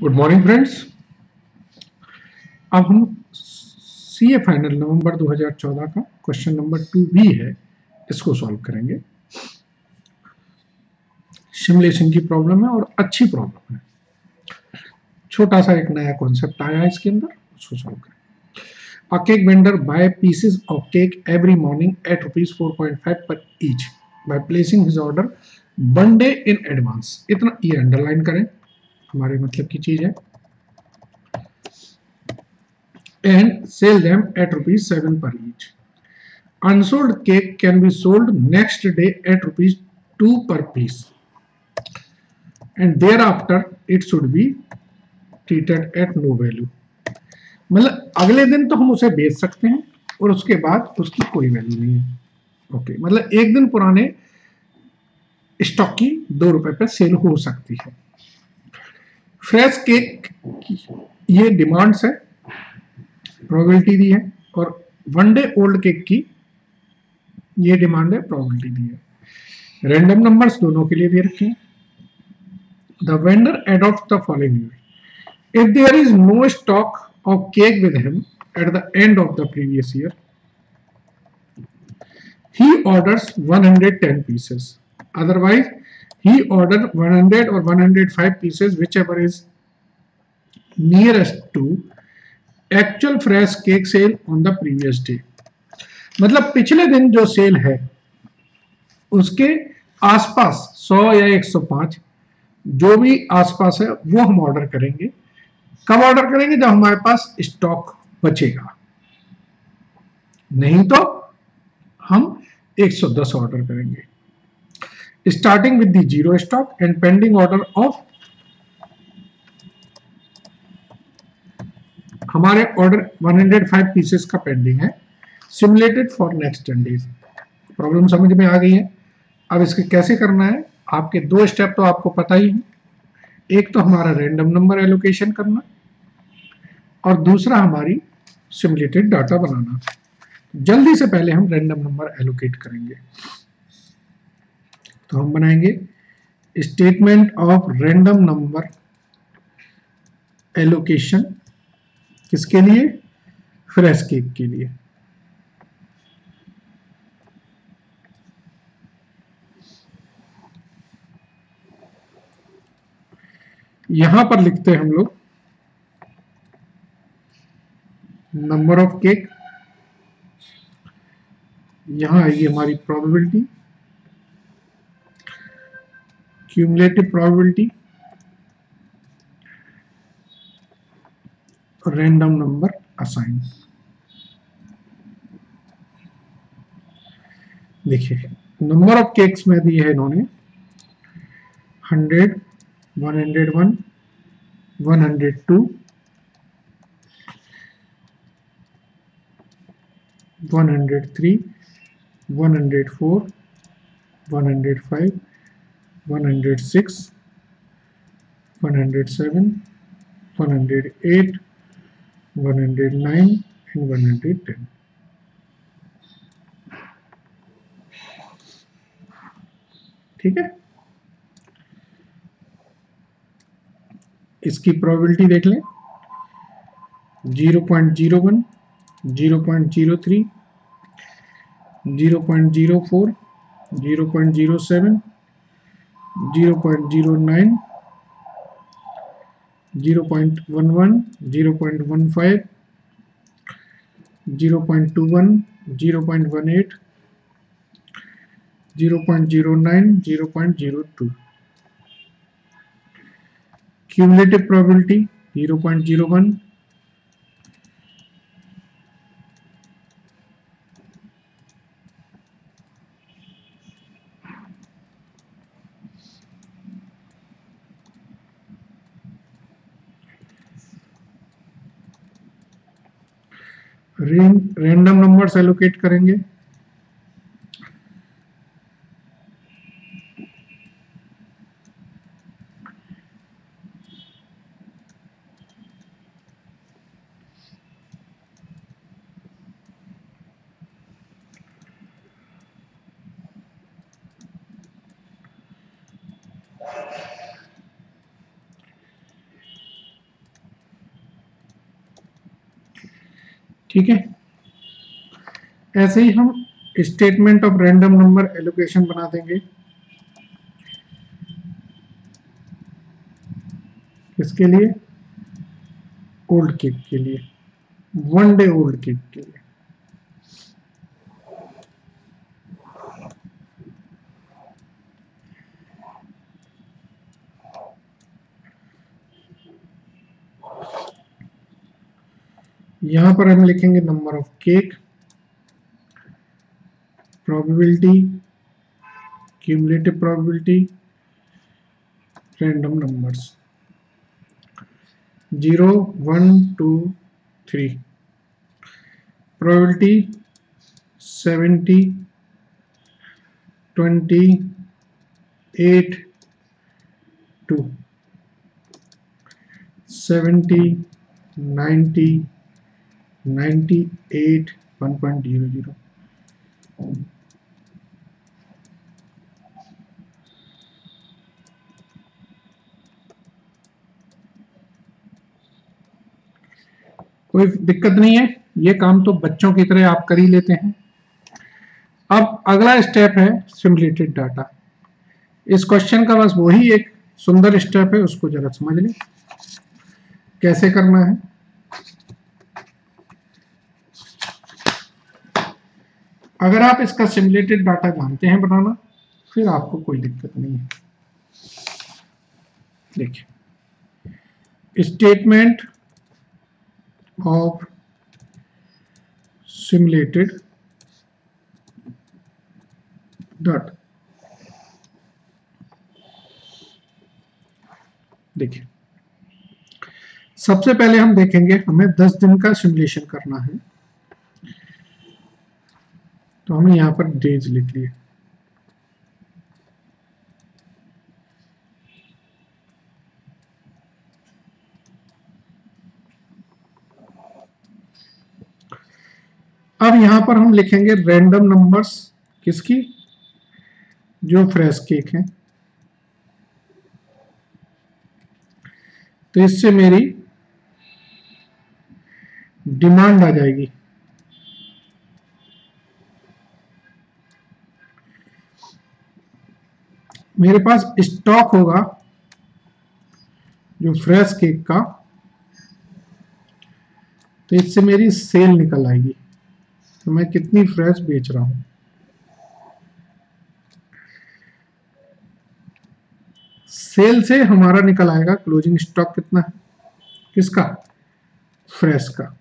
Good morning friends. अब हम CA final नवंबर 2014 का क्वेश्चन नंबर 2 भी है, इसको सॉल्व करेंगे। सिमुलेशन की प्रॉब्लम है और अच्छी प्रॉब्लम है। छोटा सा एक नया कॉन्सेप्ट आया है इसके अंदर, उसको सॉल्व करेंगे। A cake vendor buy pieces of cake every morning at rupees 4.5 per each by placing his order 1 day in advance। इतना ये अंडरलाइन करें, हमारे मतलब की चीज है। And sell them at rupees 7 per each। Unsold cake can be sold next day at rupees 2 per piece and thereafter it should be treated at no value। मतलब अगले दिन तो हम उसे बेच सकते हैं और उसके बाद उसकी कोई वैल्यू नहीं है। ओके, मतलब एक दिन पुराने स्टॉक की 2 रुपए पे सेल हो सकती है। फ्रेश केक की ये डिमांड्स है, प्रोबेबिलिटी दी है, और 1 डे ओल्ड केक की ये डिमांड है, प्रोबेबिलिटी दी है। रैंडम नंबर्स दोनों के लिए दे रखे हैं। The vendor adopts the following rule: if there is no stock of cake with him at the end of the previous year, he orders 110 pieces. Otherwise, he orders 100 or 105 pieces, whichever is nearest to actual fresh cake sale on the previous day। मतलब पिछले दिन जो cell है उसके आसपास 100 या 105 जो भी आसपास है वो हम ऑर्डर करेंगे। कब ऑर्डर करेंगे? जब हमारे पास स्टॉक बचेगा, नहीं तो हम 110 ऑर्डर करेंगे। Starting with the zero stock and pending order of, हमारे ऑर्डर 105 पीसेस का पेंडिंग है, simulated for next 10 days. Problem समझ में आ गई है। अब इसके कैसे करना है, आपके 2 स्टेप तो आपको पता ही है। एक तो हमारा रैंडम नंबर एलोकेशन करना और दूसरा हमारी सिमुलेटेड डाटा बनाना। जल्दी से पहले हम रैंडम नंबर एलोकेट करेंगे, तो हम बनाएंगे statement of random number allocation. किसके लिए? फ्रेश केक के लिए। यहां पर लिखते हैं हम लोग नंबर ऑफ केक, यहां आएगी हमारी probability, cumulative probability, random number assign. देखिए नंबर ऑफ केक्स में दिए है इन्होंने 100, 101, 102, 103, 104, 105, 106, 107, 108, 109 and 110। ठीक है, इसकी प्रोबेबिलिटी देख लें। 0.01, 0.03, 0.04, 0.07, 0.09, 0.11, 0.15, 0.21, 0.18, 0.09, 0.02। Cumulative probability 0.01, random numbers allocate करेंगे। ठीक है। ऐसे ही हम statement of random number allocation बना देंगे। किसके लिए? ओल्ड केक के लिए, 1 डे ओल्ड केक के लिए। यहां पर हम लिखेंगे number of cake, probability, cumulative probability, random numbers 0 1 2 3, probability 70 20 8 2, 70 90 98 1.00। कोई दिक्कत नहीं है, ये काम तो बच्चों की तरह आप कर ही लेते हैं। अब अगला स्टेप है सिमुलेटेड डाटा। इस क्वेश्चन का बस वही एक सुंदर स्टेप है, उसको जरा समझ लें कैसे करना है। अगर आप इसका सिमुलेटेड डाटा जानते हैं बनाना, फिर आपको कोई दिक्कत नहीं है। देखिए, स्टेटमेंट ऑफ सिमुलेटेड डाटा। देखिए, सबसे पहले हम देखेंगे हमें 10 दिन का सिमुलेशन करना है, तो हमने यहां पर डेज लिख लिए। अब यहां पर हम लिखेंगे रैंडम नंबर्स, किसकी? जो फ्रेश केक है। तो इससे मेरी डिमांड आ जाएगी। मेरे पास स्टॉक होगा जो फ्रेश केक का, तो इससे मेरी सेल निकल आएगी, तो मैं कितनी फ्रेश बेच रहा हूं। सेल से हमारा निकल आएगा क्लोजिंग स्टॉक कितना है, किसका? फ्रेश का।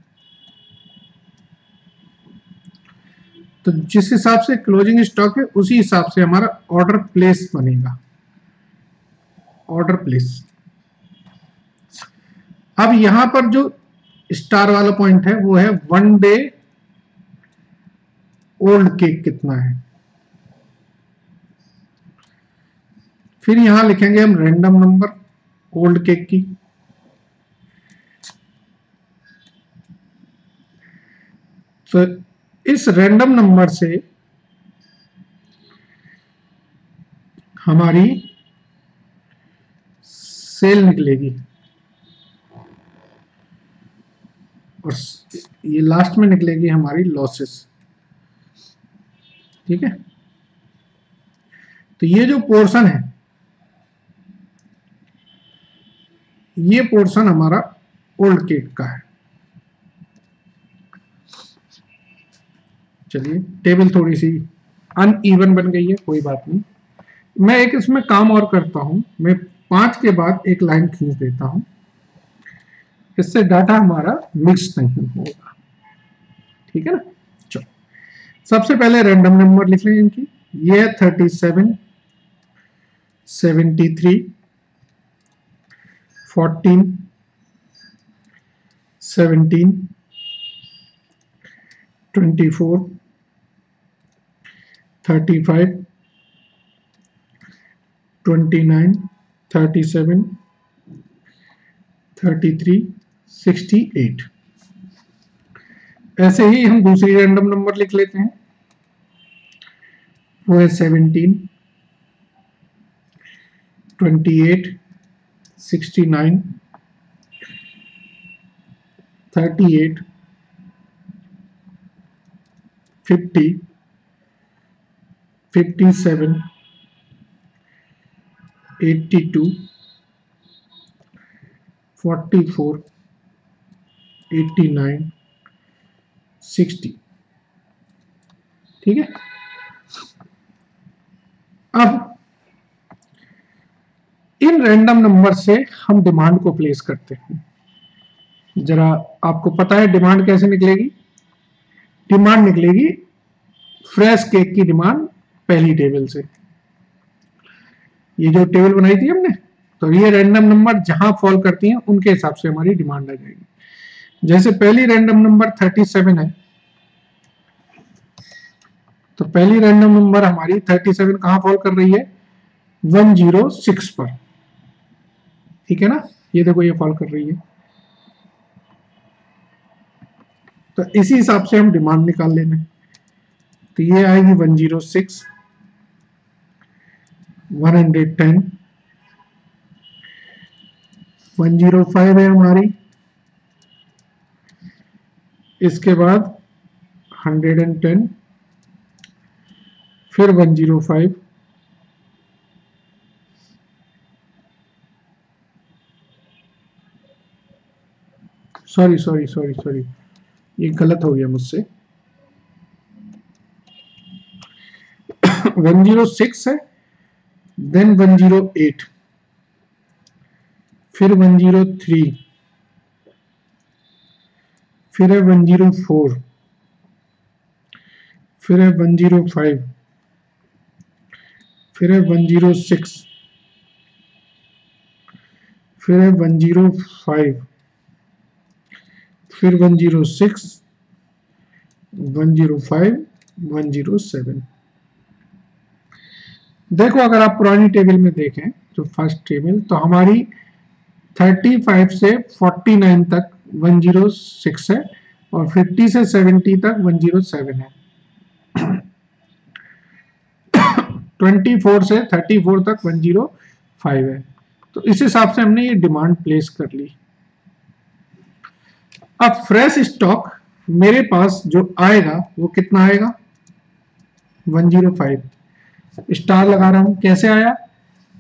तो जिस हिसाब से क्लोजिंग स्टॉक है उसी हिसाब से हमारा ऑर्डर प्लेस बनेगा, ऑर्डर प्लेस। अब यहां पर जो स्टार वाला पॉइंट है वो है 1 डे ओल्ड केक कितना है। फिर यहां लिखेंगे हम रैंडम नंबर ओल्ड केक की। तो इस रैंडम नंबर से हमारी सेल निकलेगी, और ये लास्ट में निकलेगी हमारी लॉसेस। ठीक है, तो ये जो पोर्शन है, ये पोर्शन हमारा ओल्ड केक का है। चलिए, टेबल थोड़ी सी अनइवन बन गई है, कोई बात नहीं। मैं एक इसमें काम और करता हूं, मैं 5 के बाद एक लाइन खींच देता हूं, इससे डाटा हमारा मिक्स नहीं होगा। ठीक है ना। चलो, सबसे पहले रैंडम नंबर लिख लें इनकी। ये है 37 73 14 17 24 35 29 37 33 68। ऐसे ही हम दूसरी रैंडम नंबर लिख लेते हैं, वो है 17 28 69 38 50, 57, 82, 44, 89, 60। ठीक है। अब इन रैंडम नंबर से हम डिमांड को प्लेस करते हैं। जरा आपको पता है डिमांड कैसे निकलेगी? डिमांड निकलेगी फ्रेश केक की डिमांड पहली टेबल से। ये जो टेबल बनाई थी हमने, तो ये रैंडम नंबर जहां फॉल करती हैं उनके हिसाब से हमारी डिमांड आ जाएगी। जैसे पहली रैंडम नंबर 37 है, तो पहली रैंडम नंबर हमारी 37 कहां फॉल कर रही है? 106 पर। ठीक है ना, ये देखो ये फॉल कर रही है। तो इसी हिसाब से हम डिमांड निकाल लेना। तो ये आएगी 106, 110, 105 है हमारी, इसके बाद 110, फिर 105, सॉरी ये गलत हो गया मुझसे। 106 है, देन 108, फिर 103, फिर है 104, फिर है 105, फिर है 106, फिर है 105, फिर 106, 105, 107। देखो अगर आप पुरानी टेबल में देखें, जो फर्स्ट टेबल, तो हमारी 35 से 49 तक 106 है और 50 से 70 तक 107 है। 24 से 34 तक 105 है। तो इस हिसाब से हमने ये डिमांड प्लेस कर ली। अब फ्रेश स्टॉक मेरे पास जो आएगा वो कितना आएगा? 105। स्टार लगा रहा हूं, कैसे आया?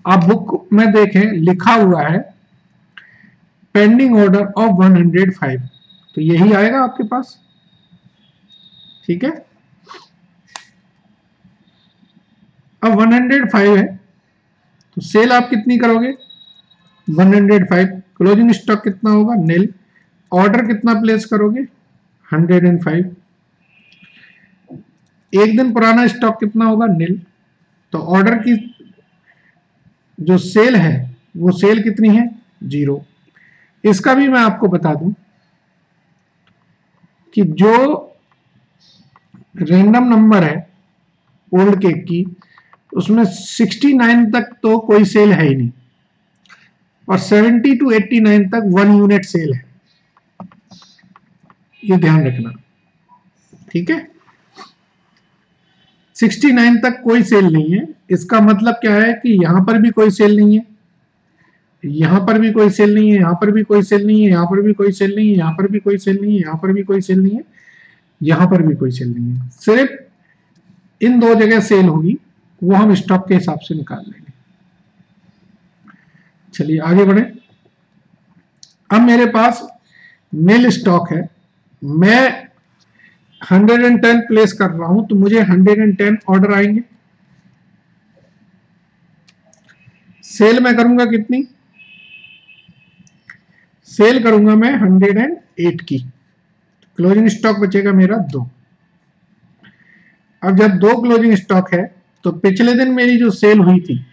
आप बुक में देखें लिखा हुआ है पेंडिंग ऑर्डर ऑफ 105, तो यही आएगा आपके पास। ठीक है। अब 105 है तो सेल आप कितनी करोगे? 105। क्लोजिंग स्टॉक कितना होगा? नील। ऑर्डर कितना प्लेस करोगे? 105। एक दिन पुराना स्टॉक कितना होगा? नील। तो ऑर्डर की जो सेल है वो सेल कितनी है? 0। इसका भी मैं आपको बता दूं कि जो रैंडम नंबर है ओल्ड केक की, उसमें 69 तक तो कोई सेल है ही नहीं और 70 to 89 तक 1 यूनिट सेल है। ये ध्यान रखना। ठीक है। 69 तक कोई सेल नहीं है, इसका मतलब क्या है कि यहां पर भी कोई सेल नहीं है, यहां पर भी कोई सेल नहीं है, यहां पर भी कोई सेल नहीं है, यहां पर भी कोई सेल नहीं है, यहां पर भी कोई सेल नहीं है, यहां पर भी कोई सेल नहीं है, यहां पर भी कोई सेल नहीं है। सिर्फ इन दो जगह सेल होगी, वो हम स्टॉक के हिसाब से निकाल लेंगे। चलिए आगे बढ़े। अब मेरे पास नील स्टॉक है, मैं 110 प्लेस कर रहा हूं, तो मुझे 110 ऑर्डर आएंगे। सेल मैं करूंगा कितनी? सेल करूंगा मैं 108 की। क्लोजिंग स्टॉक बचेगा मेरा 2। अब जब 2 क्लोजिंग स्टॉक है तो पिछले दिन मेरी जो सेल हुई थी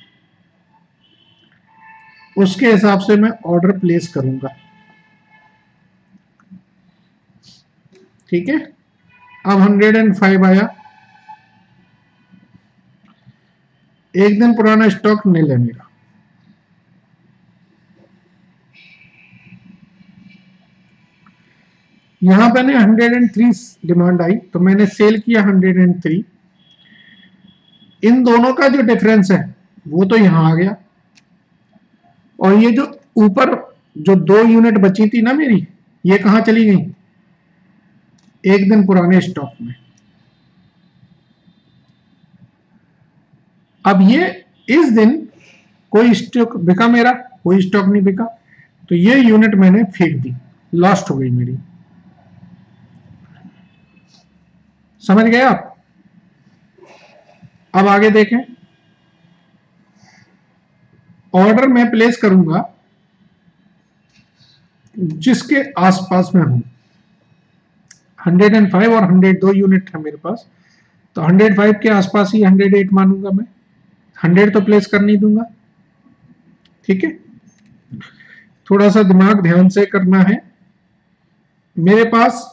उसके हिसाब से मैं ऑर्डर प्लेस करूंगा। ठीक है। अब 105 आया, एक दिन पुराना स्टॉक नील है मेरा। यहां पे 103 डिमांड आई तो मैंने सेल किया 103। इन दोनों का जो डिफरेंस है वो तो यहां आ गया, और ये जो ऊपर जो 2 यूनिट बची थी ना मेरी, ये कहां चली गई? एक दिन पुराने स्टॉक में। अब ये इस दिन कोई स्टॉक बिका मेरा, कोई स्टॉक नहीं बिका, तो ये यूनिट मैंने फेंक दी, लॉस्ट हो गई मेरी। समझ गए आप? अब आगे देखें, ऑर्डर मैं प्लेस करूंगा जिसके आसपास में हूं। 105 और 102 यूनिट है मेरे पास, तो 105 के आसपास ही 108 मानूंगा मैं, 100 तो प्लेस कर नहीं दूंगा। ठीक है, थोड़ा सा दिमाग ध्यान से करना है। मेरे पास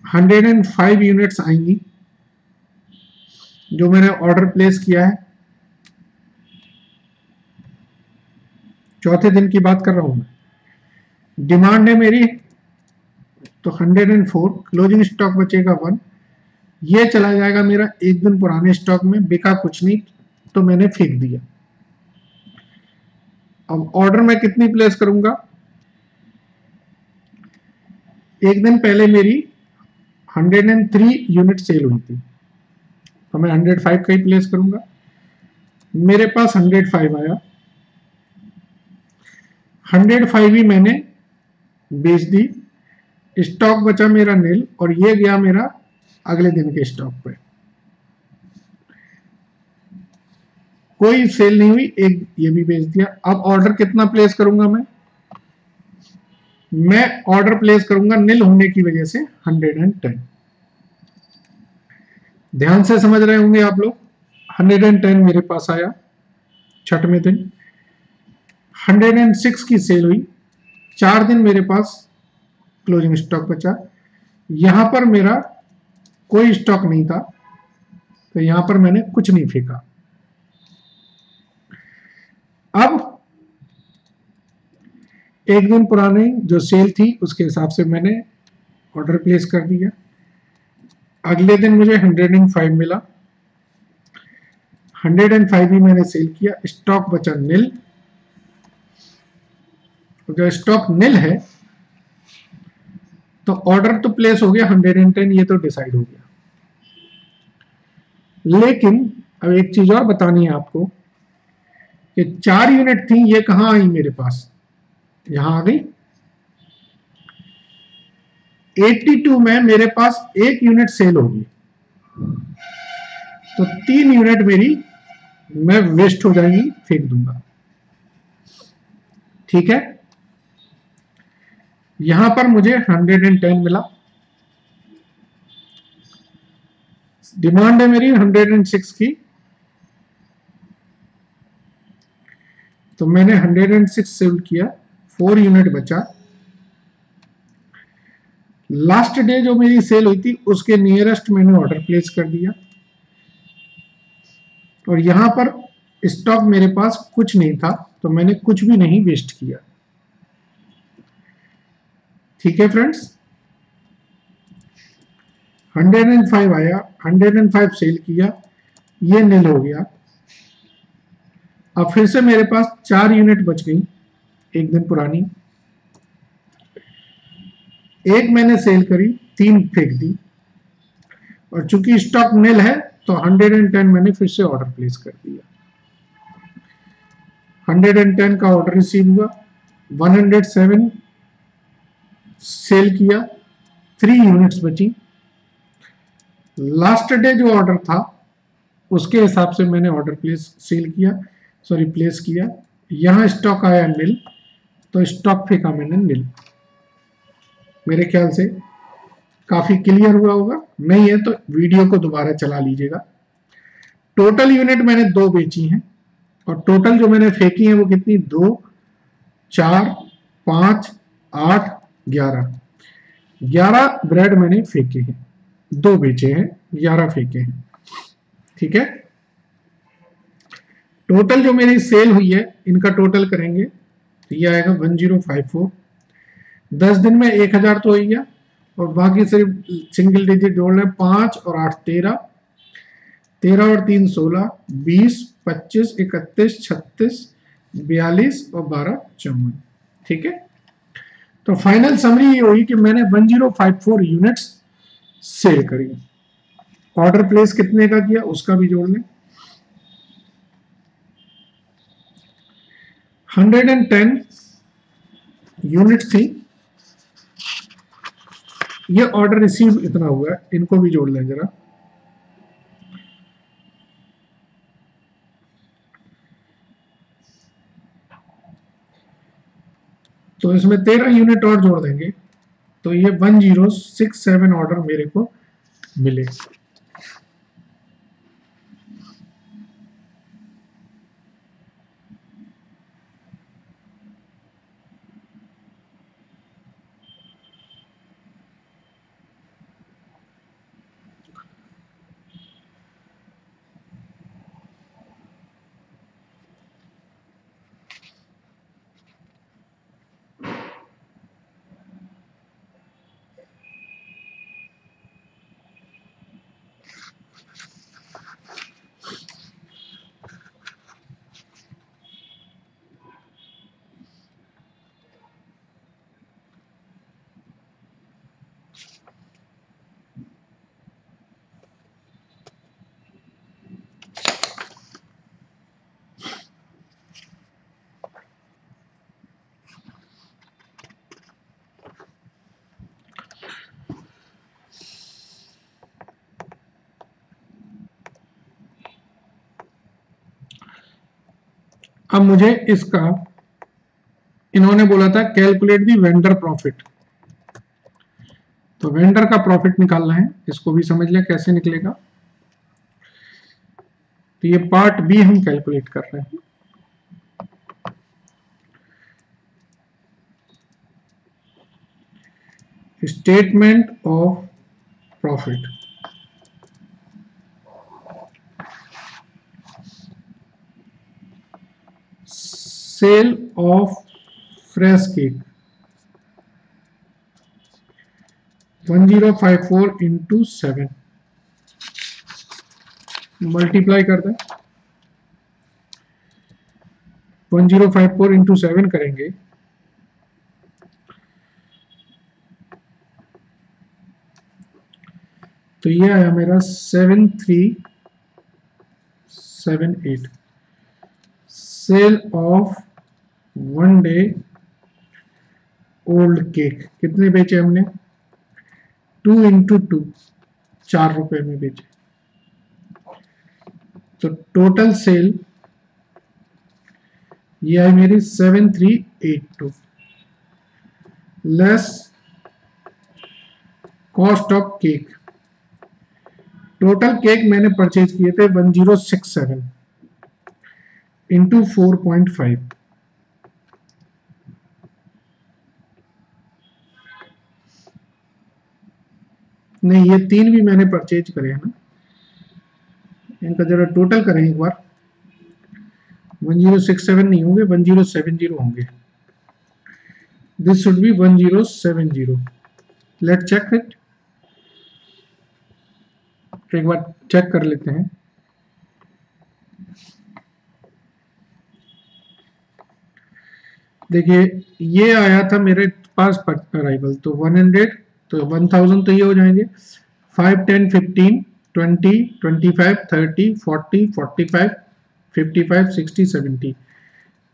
105 यूनिट्स आएंगी जो मैंने ऑर्डर प्लेस किया है। चौथे दिन की बात कर रहा हूं मैं। डिमांड है मेरी तो 104, क्लोजिंग स्टॉक बचेगा 1, ये चला जाएगा मेरा एक दिन पुराने स्टॉक में, बिका कुछ नहीं तो मैंने फेंक दिया। अब ऑर्डर मैं कितनी प्लेस करूंगा? एक दिन पहले मेरी 103 यूनिट सेल हुई थी, तो मैं 105 का ही प्लेस करूंगा। मेरे पास 105 आया, 105 ही मैंने बेच दी, स्टॉक बचा मेरा नील, और ये गया मेरा अगले दिन के स्टॉक पे। कोई सेल नहीं हुई, एक ये भी बेच दिया। अब ऑर्डर कितना प्लेस करूंगा मैं ऑर्डर प्लेस करूंगा नील होने की वजह से 110। ध्यान से समझ रहे होंगे आप लोग। 110 मेरे पास आया छठवें दिन, 106 की सेल हुई, 4 दिन मेरे पास क्लोजिंग स्टॉक बचा। यहां पर मेरा कोई स्टॉक नहीं था, तो यहां पर मैंने कुछ नहीं फेंका। अब एक दिन पुराने जो सेल थी उसके हिसाब से मैंने ऑर्डर प्लेस कर दिया। अगले दिन मुझे 105 मिला, 105 ही मैंने सेल किया, स्टॉक बचा नील। तो स्टॉक नील है तो ऑर्डर तो प्लेस हो गया 110, ये तो डिसाइड हो गया। लेकिन अब एक चीज और बतानी है आपको कि 4 यूनिट थी, ये कहां आई मेरे पास? यहां आ गई। 82 में मेरे पास 1 यूनिट सेल होगी, तो 3 यूनिट मेरी मैं वेस्ट हो जाएंगी, फेंक दूंगा। ठीक है, यहां पर मुझे 110 मिला, डिमांड है मेरी 106 की, तो मैंने 106 सेल किया, 4 यूनिट बचा। लास्ट डे जो मेरी सेल हुई थी उसके नियरेस्ट मैंने ऑर्डर प्लेस कर दिया, और यहां पर स्टॉक मेरे पास कुछ नहीं था, तो मैंने कुछ भी नहीं वेस्ट किया। ठीक है फ्रेंड्स, 105 आया, 105 सेल किया, ये नील हो गया। अब फिर से मेरे पास 4 यूनिट बच गई एक दिन पुरानी, एक मैंने सेल करी, 3 फेंक दी, और चूंकि स्टॉक नील है तो 110 मैंने फिर से ऑर्डर प्लेस कर दिया। 110 का ऑर्डर रिसीव हुआ, 107 सेल किया, 3 यूनिट्स बची। लास्ट डे जो ऑर्डर था उसके हिसाब से मैंने ऑर्डर प्लेस किया। यहां स्टॉक आया नील, तो स्टॉक फेंका मैंने नील। मेरे ख्याल से काफी क्लियर हुआ होगा, नहीं है तो वीडियो को दोबारा चला लीजिएगा। टोटल यूनिट मैंने 2 बेची हैं, और टोटल जो मैंने फेंकी है वो कितनी? 2, 4, 5, 8, 11 ब्रेड मैंने फेंके हैं, 2 बेचे हैं, 11 फेंके हैं। ठीक है, टोटल जो मेरी सेल हुई है इनका टोटल करेंगे तो ये आएगा 1054। 10 दिन में 1000 तो हो गया, और बाकी सिर्फ सिंगल डिजिट जोड़ लें, 5 और 8 13, 13 और 3 16, 20, 25, 31, 36, 42 और 12 54। ठीक है, तो फाइनल समरी ये हुई कि मैंने 1054 यूनिट्स सेल करी। ऑर्डर प्लेस कितने का किया उसका भी जोड़ लें, 110 यूनिट थी, ये ऑर्डर रिसीव इतना हुआ है, इनको भी जोड़ लें जरा। तो इसमें 13 यूनिट और जोड़ देंगे तो ये 1067 ऑर्डर मेरे को मिले। अब मुझे इसका, इन्होंने बोला था कैलकुलेट दी वेंडर प्रॉफिट, तो वेंडर का प्रॉफिट निकालना है, इसको भी समझ लिया कैसे निकलेगा। तो ये पार्ट बी हम कैलकुलेट कर रहे हैं। Statement of profit, sale of fresh cake 1054 into 7, multiply कर दें। 1054 इंटू 7 करेंगे तो ये आया मेरा 7378। Sale of 1 day old cake कितने बेचे हमने? 2 इंटू 2, 4 रुपए में बेचे। तो टोटल सेल ये आई मेरी 7382 less cost of cake. Total cake मैंने परचेज किए थे 1067 इंटू 4.5, नहीं ये 3 भी मैंने परचेज करे हैं ना, इनका जरा टोटल करें एक बार। 1067 नहीं होंगे, 1070 होंगे। This should be 1070। Let check it, एक बार चेक कर लेते हैं। देखिए ये आया था मेरे पास अराइवल, तो 100, तो 1000 तो ये हो जाएंगे। 5, 10, 15, 20, 25, 30, 40, 45, 55, 60, 70।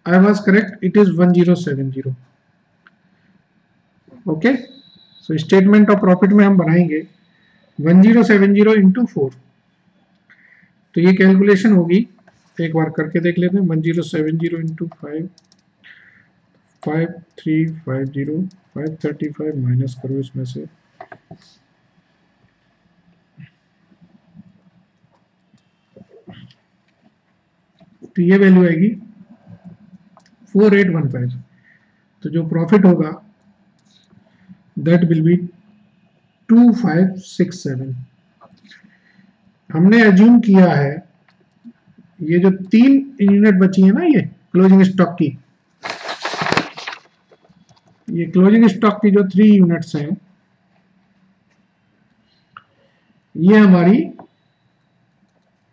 I was correct, it is 1070। Okay, so statement of profit में हम बनाएंगे 1070 इंटू 4। तो ये कैलकुलेशन होगी, एक बार करके देख लेते हैं। 1070 इंटू 5, 5350, 535 माइनस करो इसमें से, तो ये वैल्यू आएगी 4815। तो जो प्रॉफिट होगा दैट विल बी 2567। हमने एज्यूम किया है ये जो 3 यूनिट बची है ना, ये क्लोजिंग स्टॉक की, ये क्लोजिंग स्टॉक की जो 3 यूनिट्स हैं ये हमारी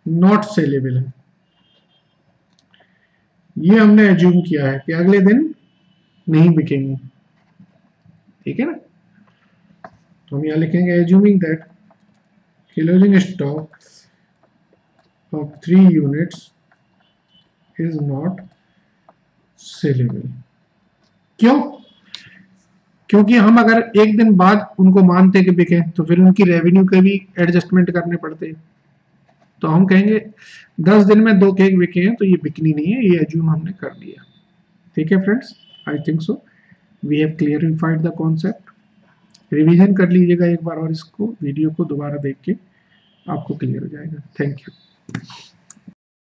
नॉट सेलेबल है। ये हमने एज्यूम किया है कि अगले दिन नहीं बिकेंगे, ठीक है ना। तो हम यहां लिखेंगे assuming that closing stock of 3 units is not saleable. क्यों? क्योंकि हम अगर एक दिन बाद उनको मानते कि बिके तो फिर उनकी रेवेन्यू के भी एडजस्टमेंट करने पड़ते, तो हम कहेंगे 10 दिन में 2 केक बिके हैं तो ये बिकनी नहीं है, ये एज्यूम हमने कर लिया। ठीक है friends, I think so we have clarified the concept. Revision कर लीजिएगा एक बार और इसको, वीडियो को दोबारा देख के आपको क्लियर हो जाएगा। Thank you.